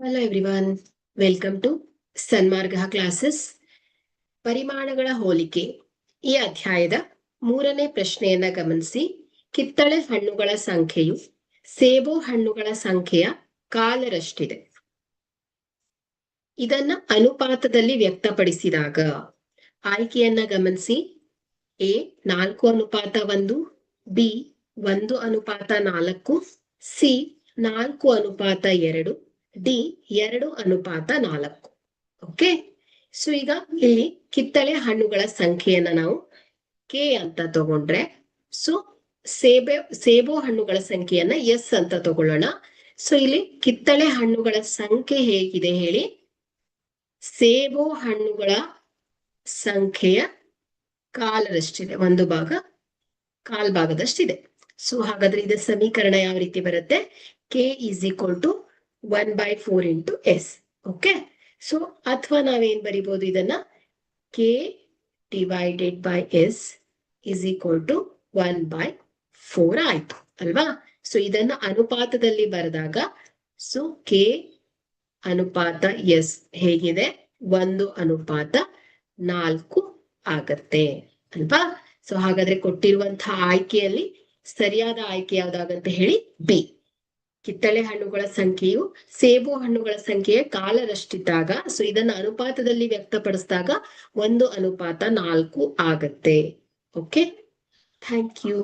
Hello everyone, welcome to Sanmarga classes. ಪರಿಮಾಣಗಳ ಹೋಲಿಕೆ ಈ ಅಧ್ಯಾಯದ 3ನೇ ಪ್ರಶ್ನೆಯನ್ನ ಗಮನಿಸಿ. ಕಿತ್ತಳೆ ಹಣ್ಣುಗಳ ಸಂಖ್ಯೆಯು ಸೇಬು ಹಣ್ಣುಗಳ ಸಂಖ್ಯೆಯ ಕಾಲರಷ್ಟಿದೆ. ಇದನ್ನ ಅನುಪಾತದಲ್ಲಿ ವ್ಯಕ್ತಪಡಿಸಿದಾಗ ಆಯ್ಕೆಯನ್ನ ಗಮನಿಸಿ. A 4:1, B 1:4, C 4:2, D 2:4. Okay, so ಈಗ ಇಲ್ಲಿ ಕಿತ್ತಳೆ ಹಣ್ಣುಗಳ ಸಂಖ್ಯೆಯನ್ನ ನಾವು ಕೆ ಅಂತ ತಗೊಂಡ್ರೆ, ಸೊ ಸೇಬು ಹಣ್ಣುಗಳ ಸಂಖ್ಯೆಯನ್ನ ಎಸ್ ಅಂತ ತಗೊಳ್ಳೋಣ. ಸೊ ಇಲ್ಲಿ ಕಿತ್ತಳೆ ಹಣ್ಣುಗಳ ಸಂಖ್ಯೆ ಹೇಗಿದೆ ಹೇಳಿ? ಸೇಬು ಹಣ್ಣುಗಳ ಸಂಖ್ಯೆಯ ಕಾಲರಷ್ಟಿದೆ, ಕಾಲ್ ಭಾಗದಷ್ಟಿದೆ. ಸೊ ಹಾಗಾದ್ರೆ ಇದರ ಸಮೀಕರಣ ಯಾವ ರೀತಿ ಬರುತ್ತೆ? K is equal to 1/4 into S. Okay, so ಅಥವಾ ನಾವೇನ್ ಬರಿಬಹುದು ಇದನ್ನ? K divided by S is equal to 1/4 ಆಯ್ತು ಅಲ್ವಾ? ಸೊ ಇದನ್ನ ಅನುಪಾತದಲ್ಲಿ ಬರೆದಾಗ ಸೊ ಕೆ ಅನುಪಾತ ಎಸ್ ಹೇಗಿದೆ? 1:4 ಆಗತ್ತೆ ಅಲ್ವಾ? ಸೊ ಹಾಗಾದ್ರೆ ಕೊಟ್ಟಿರುವಂತಹ ಆಯ್ಕೆಯಲ್ಲಿ ಸರಿಯಾದ ಆಯ್ಕೆ ಯಾವ್ದಾಗಂತ ಹೇಳಿ? ಬಿ. ಕಿತ್ತಳೆ ಹಣ್ಣುಗಳ ಸಂಖ್ಯೆಯು ಸೇಬು ಹಣ್ಣುಗಳ ಸಂಖ್ಯೆಯ ಕಾಲರಷ್ಟಿದ್ದಾಗ, ಸೊ ಇದನ್ನ ಅನುಪಾತದಲ್ಲಿ ವ್ಯಕ್ತಪಡಿಸಿದಾಗ 1:4 ಆಗತ್ತೆ. Okay, thank you.